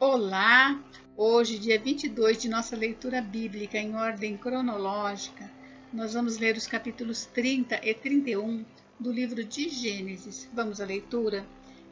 Olá! Hoje, dia 22 de nossa leitura bíblica em ordem cronológica, nós vamos ler os capítulos 30 e 31 do livro de Gênesis. Vamos à leitura?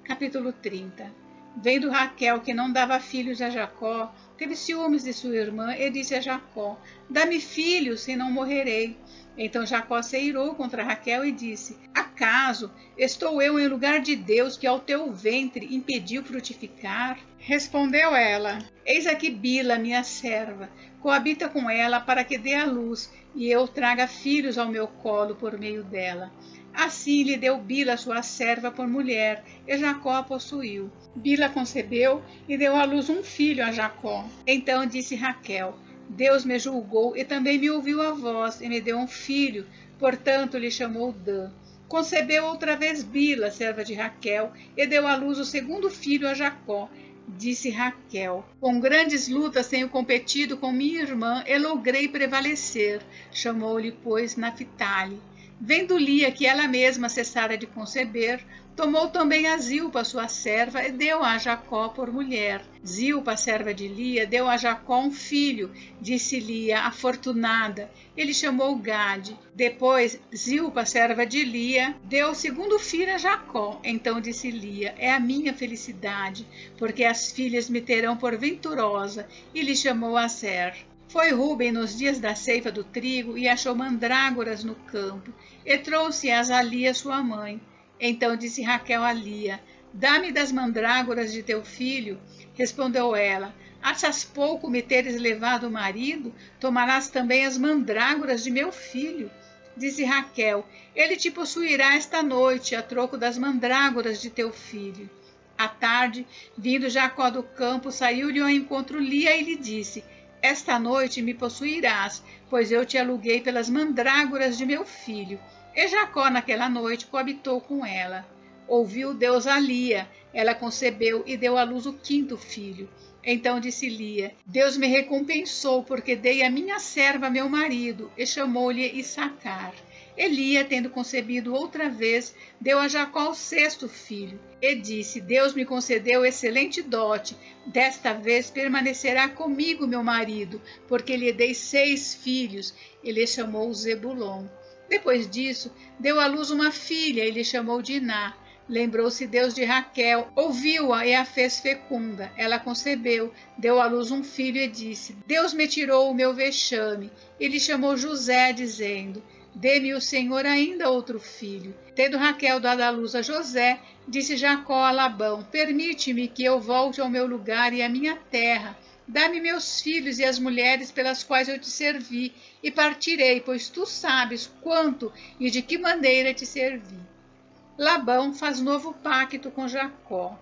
Capítulo 30. Vendo Raquel que não dava filhos a Jacó, teve ciúmes de sua irmã e disse a Jacó: Dá-me filhos, senão morrerei. Então Jacó se irou contra Raquel e disse: Acaso estou eu em lugar de Deus que ao teu ventre impediu frutificar? Respondeu ela: Eis aqui Bila, minha serva, coabita com ela para que dê à luz e eu traga filhos ao meu colo por meio dela. Assim lhe deu Bila sua serva por mulher, e Jacó a possuiu. Bila concebeu e deu à luz um filho a Jacó. Então disse Raquel: Deus me julgou e também me ouviu a voz e me deu um filho, portanto lhe chamou Dan. Concebeu outra vez Bila, serva de Raquel, e deu à luz o segundo filho a Jacó. Disse Raquel: Com grandes lutas tenho competido com minha irmã e logrei prevalecer. Chamou-lhe, pois, Naphtali. Vendo Lia que ela mesma cessara de conceber, tomou também a Zilpa, sua serva, e deu a Jacó por mulher. Zilpa, serva de Lia, deu a Jacó um filho, disse Lia, afortunada. Ele chamou Gade. Depois, Zilpa, serva de Lia, deu o segundo filho a Jacó. Então disse Lia: É a minha felicidade, porque as filhas me terão por venturosa. E lhe chamou Aser. Foi Ruben nos dias da ceifa do trigo e achou mandrágoras no campo, e trouxe-as a Lia, sua mãe. Então disse Raquel a Lia: Dá-me das mandrágoras de teu filho. Respondeu ela: Achas pouco me teres levado o marido? Tomarás também as mandrágoras de meu filho. Disse Raquel: Ele te possuirá esta noite, a troco das mandrágoras de teu filho. À tarde, vindo Jacó do campo, saiu-lhe ao encontro Lia e lhe disse: Esta noite me possuirás, pois eu te aluguei pelas mandrágoras de meu filho. E Jacó naquela noite coabitou com ela. Ouviu Deus a Lia, ela concebeu e deu à luz o quinto filho. Então disse Lia: Deus me recompensou, porque dei a minha serva meu marido, e chamou-lhe Issacar. Lia, tendo concebido outra vez, deu a Jacó o sexto filho, e disse: Deus me concedeu excelente dote, desta vez permanecerá comigo meu marido, porque lhe dei 6 filhos, e lhe chamou Zebulon. Depois disso, deu à luz uma filha e lhe chamou Diná. Lembrou-se Deus de Raquel, ouviu-a e a fez fecunda. Ela concebeu, deu à luz um filho e disse: Deus me tirou o meu vexame. E lhe chamou José, dizendo: Dê-me o Senhor ainda outro filho. Tendo Raquel dado à luz a José, disse Jacó a Labão: Permite-me que eu volte ao meu lugar e à minha terra. Dá-me meus filhos e as mulheres pelas quais eu te servi, e partirei, pois tu sabes quanto e de que maneira te servi. Labão faz novo pacto com Jacó.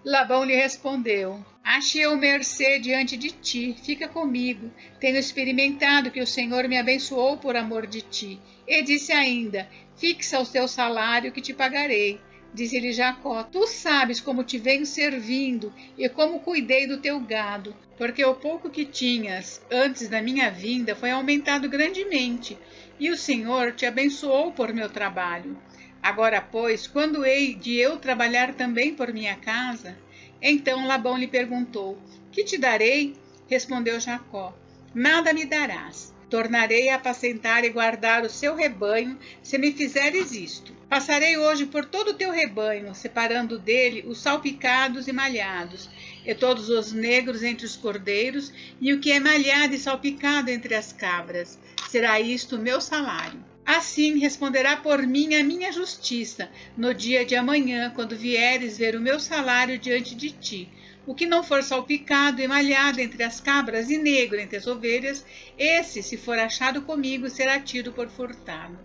Labão lhe respondeu: Achei eu mercê diante de ti, fica comigo. Tenho experimentado que o Senhor me abençoou por amor de ti. E disse ainda: Fixa o teu salário que te pagarei. Disse-lhe Jacó: Tu sabes como te venho servindo e como cuidei do teu gado, porque o pouco que tinhas antes da minha vinda foi aumentado grandemente, e o Senhor te abençoou por meu trabalho. Agora, pois, quando hei de eu trabalhar também por minha casa? Então Labão lhe perguntou: Que te darei? Respondeu Jacó: Nada me darás. Tornarei a apacentar e guardar o seu rebanho, se me fizeres isto. Passarei hoje por todo o teu rebanho, separando dele os salpicados e malhados, e todos os negros entre os cordeiros, e o que é malhado e salpicado entre as cabras. Será isto o meu salário. Assim responderá por mim a minha justiça, no dia de amanhã, quando vieres ver o meu salário diante de ti. O que não for salpicado e malhado entre as cabras e negro entre as ovelhas, esse, se for achado comigo, será tido por furtado.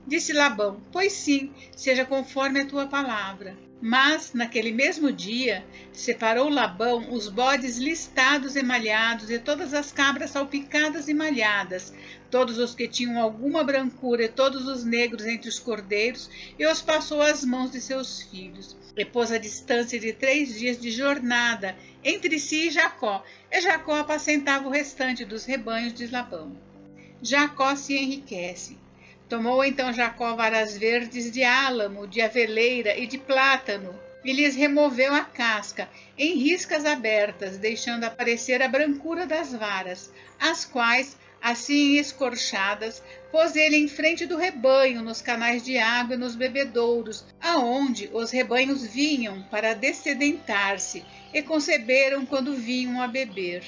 Disse Labão: Pois sim, seja conforme a tua palavra. Mas, naquele mesmo dia, separou Labão os bodes listados e malhados e todas as cabras salpicadas e malhadas, todos os que tinham alguma brancura e todos os negros entre os cordeiros, e os passou às mãos de seus filhos. E pôs a distância de 3 dias de jornada entre si e Jacó apacentava o restante dos rebanhos de Labão. Jacó se enriquece. Tomou então Jacó varas verdes de álamo, de aveleira e de plátano, e lhes removeu a casca em riscas abertas, deixando aparecer a brancura das varas, as quais, assim escorchadas, pôs ele em frente do rebanho, nos canais de água e nos bebedouros, aonde os rebanhos vinham para dessedentar-se, e conceberam quando vinham a beber.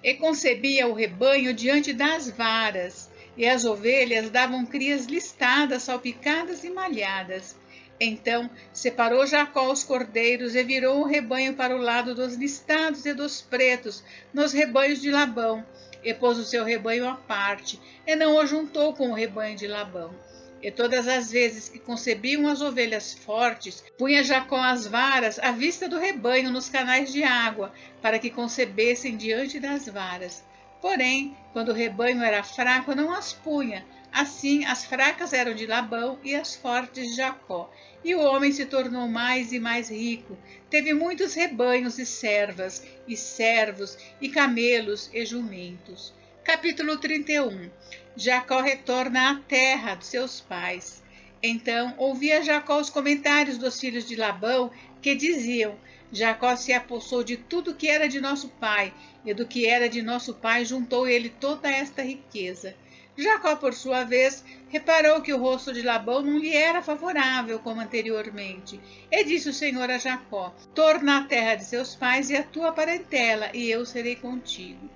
E concebia o rebanho diante das varas, e as ovelhas davam crias listadas, salpicadas e malhadas. Então separou Jacó os cordeiros e virou o rebanho para o lado dos listados e dos pretos, nos rebanhos de Labão, e pôs o seu rebanho à parte, e não o juntou com o rebanho de Labão. E todas as vezes que concebiam as ovelhas fortes, punha Jacó as varas à vista do rebanho nos canais de água, para que concebessem diante das varas. Porém, quando o rebanho era fraco, não as punha. Assim, as fracas eram de Labão e as fortes de Jacó. E o homem se tornou mais e mais rico. Teve muitos rebanhos e servas, e servos, e camelos e jumentos. Capítulo 31. Jacó retorna à terra dos seus pais. Então ouvia Jacó os comentários dos filhos de Labão, que diziam: Jacó se apossou de tudo que era de nosso pai, e do que era de nosso pai juntou ele toda esta riqueza. Jacó, por sua vez, reparou que o rosto de Labão não lhe era favorável como anteriormente. E disse o Senhor a Jacó: torna à terra de seus pais e à tua parentela, e eu serei contigo.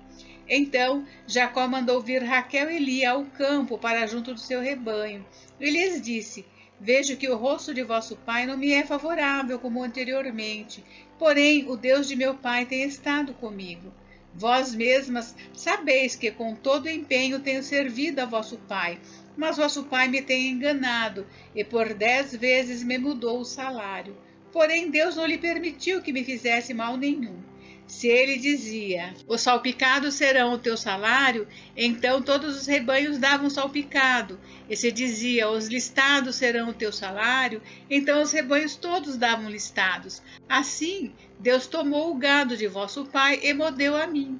Então Jacó mandou vir Raquel e Lia ao campo para junto do seu rebanho, e lhes disse: vejo que o rosto de vosso pai não me é favorável como anteriormente, porém o Deus de meu pai tem estado comigo. Vós mesmas sabeis que com todo empenho tenho servido a vosso pai, mas vosso pai me tem enganado, e por 10 vezes me mudou o salário. Porém Deus não lhe permitiu que me fizesse mal nenhum. Se ele dizia: os salpicados serão o teu salário, então todos os rebanhos davam salpicado. E se dizia: os listados serão o teu salário, então os rebanhos todos davam listados. Assim, Deus tomou o gado de vosso pai e mo deu a mim.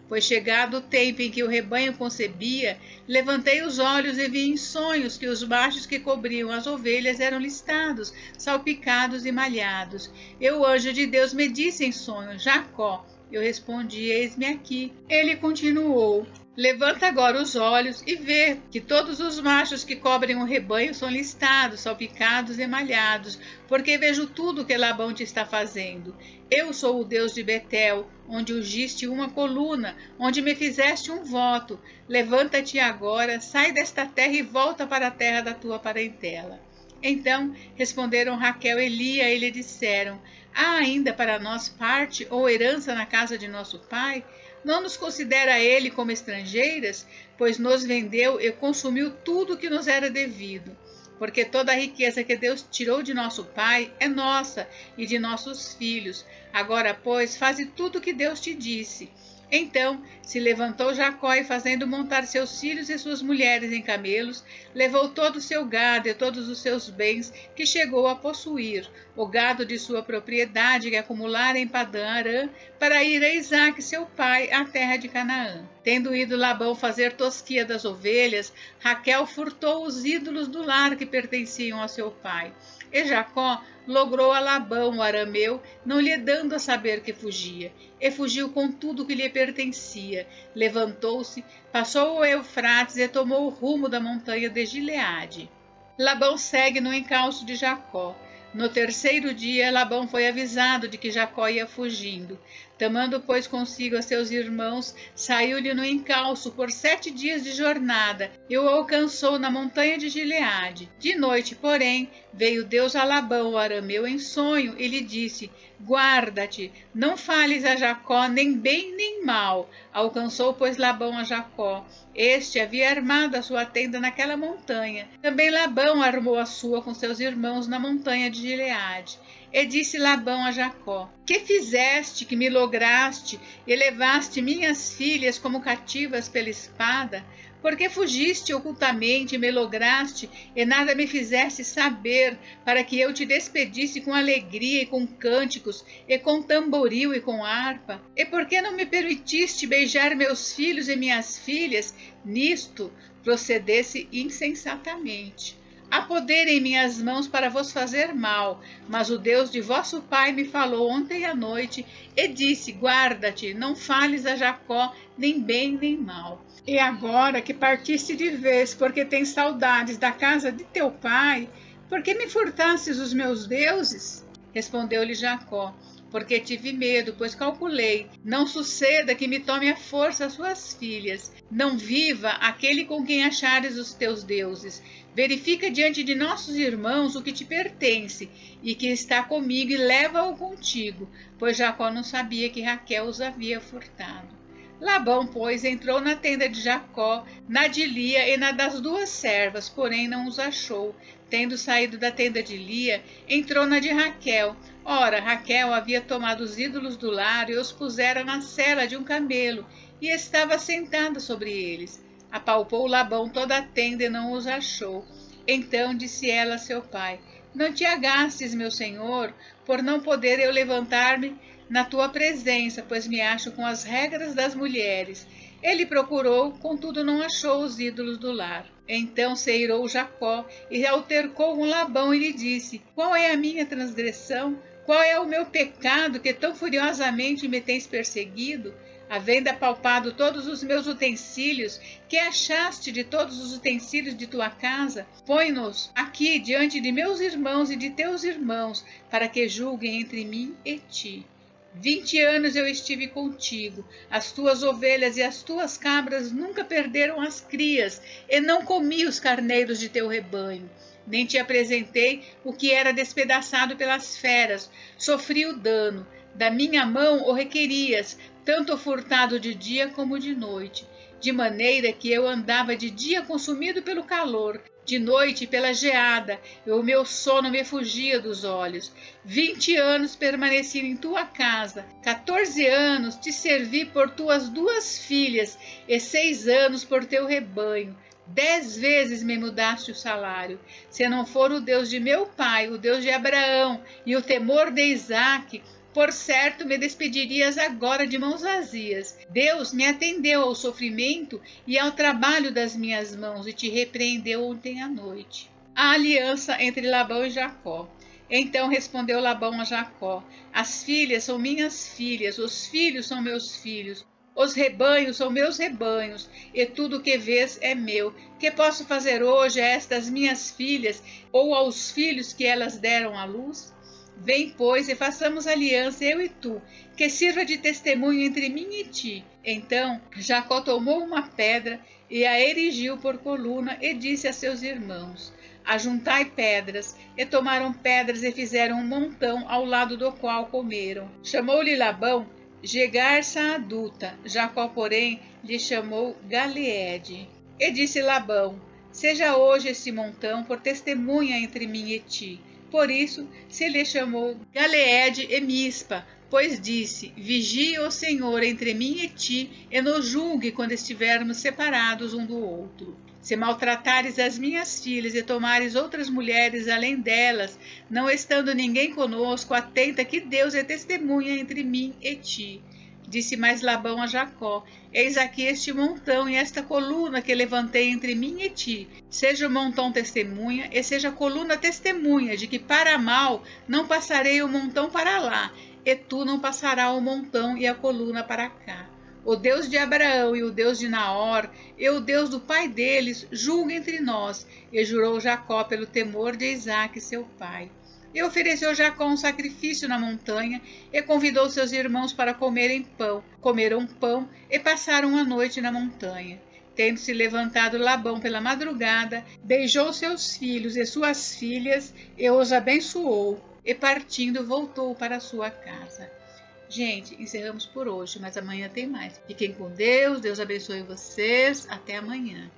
Pois chegado o tempo em que o rebanho concebia, levantei os olhos e vi em sonhos que os machos que cobriam as ovelhas eram listados, salpicados e malhados. E o anjo de Deus me disse em sonho: Jacó. Eu respondi: eis-me aqui. Ele continuou: levanta agora os olhos e vê que todos os machos que cobrem o rebanho são listados, salpicados e malhados, porque vejo tudo o que Labão te está fazendo. Eu sou o Deus de Betel, onde ungiste uma coluna, onde me fizeste um voto. Levanta-te agora, sai desta terra e volta para a terra da tua parentela. Então responderam Raquel e Lia e lhe disseram: há ainda para nós parte ou herança na casa de nosso pai? Não nos considera ele como estrangeiras, pois nos vendeu e consumiu tudo que nos era devido. Porque toda a riqueza que Deus tirou de nosso pai é nossa e de nossos filhos. Agora, pois, faze tudo o que Deus te disse. Então se levantou Jacó e, fazendo montar seus filhos e suas mulheres em camelos, levou todo o seu gado e todos os seus bens que chegou a possuir, o gado de sua propriedade que acumulara em Padã-Arã, para ir a Isaque seu pai à terra de Canaã. Tendo ido Labão fazer tosquia das ovelhas, Raquel furtou os ídolos do lar que pertenciam a seu pai. E Jacó logrou a Labão, o arameu, não lhe dando a saber que fugia, e fugiu com tudo que lhe pertencia. Levantou-se, passou o Eufrates e tomou o rumo da montanha de Gileade. Labão segue no encalço de Jacó. No terceiro dia, Labão foi avisado de que Jacó ia fugindo. Tomando, pois, consigo a seus irmãos, saiu-lhe no encalço por 7 dias de jornada e o alcançou na montanha de Gileade. De noite, porém, veio Deus a Labão, o arameu, em sonho e lhe disse: guarda-te, não fales a Jacó nem bem nem mal. Alcançou, pois, Labão a Jacó. Este havia armado a sua tenda naquela montanha. Também Labão armou a sua com seus irmãos na montanha de Gileade. E disse Labão a Jacó: que fizeste, que me lograste, e levaste minhas filhas como cativas pela espada? Porque fugiste ocultamente e me lograste, e nada me fizeste saber, para que eu te despedisse com alegria e com cânticos, e com tamboril e com harpa? E por que não me permitiste beijar meus filhos e minhas filhas? Nisto procedesse insensatamente. Há poder em minhas mãos para vos fazer mal, mas o Deus de vosso pai me falou ontem à noite e disse: guarda-te, não fales a Jacó nem bem nem mal. E agora que partiste de vez, porque tens saudades da casa de teu pai, por que me furtastes os meus deuses? Respondeu-lhe Jacó: porque tive medo, pois calculei, não suceda que me tome à força as suas filhas. Não viva aquele com quem achares os teus deuses. Verifica diante de nossos irmãos o que te pertence e que está comigo, e leva-o contigo, pois Jacó não sabia que Raquel os havia furtado. Labão, pois, entrou na tenda de Jacó, na de Lia e na das duas servas, porém não os achou. Tendo saído da tenda de Lia, entrou na de Raquel. Ora, Raquel havia tomado os ídolos do lar e os pusera na sela de um camelo, e estava sentada sobre eles. Apalpou Labão toda a tenda e não os achou. Então disse ela a seu pai: não te agastes, meu senhor, por não poder eu levantar-me na tua presença, pois me acho com as regras das mulheres. Ele procurou, contudo não achou os ídolos do lar. Então se irou Jacó e altercou com Labão e lhe disse: qual é a minha transgressão? Qual é o meu pecado que tão furiosamente me tens perseguido? Havendo apalpado todos os meus utensílios, que achaste de todos os utensílios de tua casa? Põe-nos aqui diante de meus irmãos e de teus irmãos, para que julguem entre mim e ti. 20 anos eu estive contigo, as tuas ovelhas e as tuas cabras nunca perderam as crias, e não comi os carneiros de teu rebanho. Nem te apresentei o que era despedaçado pelas feras, sofri o dano, da minha mão o requerias, tanto furtado de dia como de noite, de maneira que eu andava de dia consumido pelo calor, de noite pela geada, e o meu sono me fugia dos olhos. 20 anos permaneci em tua casa, 14 anos te servi por tuas duas filhas, e 6 anos por teu rebanho. 10 vezes me mudaste o salário. Se não for o Deus de meu pai, o Deus de Abraão, e o temor de Isaque, por certo me despedirias agora de mãos vazias. Deus me atendeu ao sofrimento e ao trabalho das minhas mãos, e te repreendeu ontem à noite. A aliança entre Labão e Jacó. Então respondeu Labão a Jacó: as filhas são minhas filhas, os filhos são meus filhos, os rebanhos são meus rebanhos, e tudo o que vês é meu. Que posso fazer hoje a estas minhas filhas, ou aos filhos que elas deram à luz? Vem, pois, e façamos aliança, eu e tu, que sirva de testemunho entre mim e ti. Então Jacó tomou uma pedra e a erigiu por coluna, e disse a seus irmãos: ajuntai pedras. E tomaram pedras e fizeram um montão, ao lado do qual comeram. Chamou-lhe Labão Jegar-Saaduta. Jacó, porém, lhe chamou Galeede. E disse Labão: seja hoje este montão por testemunha entre mim e ti. Por isso se lhe chamou Galeede e Mispa, pois disse: vigie o Senhor entre mim e ti, e nos julgue quando estivermos separados um do outro. Se maltratares as minhas filhas e tomares outras mulheres além delas, não estando ninguém conosco, atenta que Deus é testemunha entre mim e ti. Disse mais Labão a Jacó: eis aqui este montão e esta coluna que levantei entre mim e ti. Seja o montão testemunha, e seja a coluna testemunha de que para mal não passarei o montão para lá, e tu não passarás o montão e a coluna para cá. O Deus de Abraão e o Deus de Naor, e o Deus do pai deles, julga entre nós. E jurou Jacó pelo temor de Isaque, seu pai. E ofereceu Jacó um sacrifício na montanha, e convidou seus irmãos para comerem pão. Comeram pão e passaram a noite na montanha. Tendo-se levantado Labão pela madrugada, beijou seus filhos e suas filhas, e os abençoou, e partindo voltou para sua casa. Gente, encerramos por hoje, mas amanhã tem mais. Fiquem com Deus, Deus abençoe vocês. Até amanhã.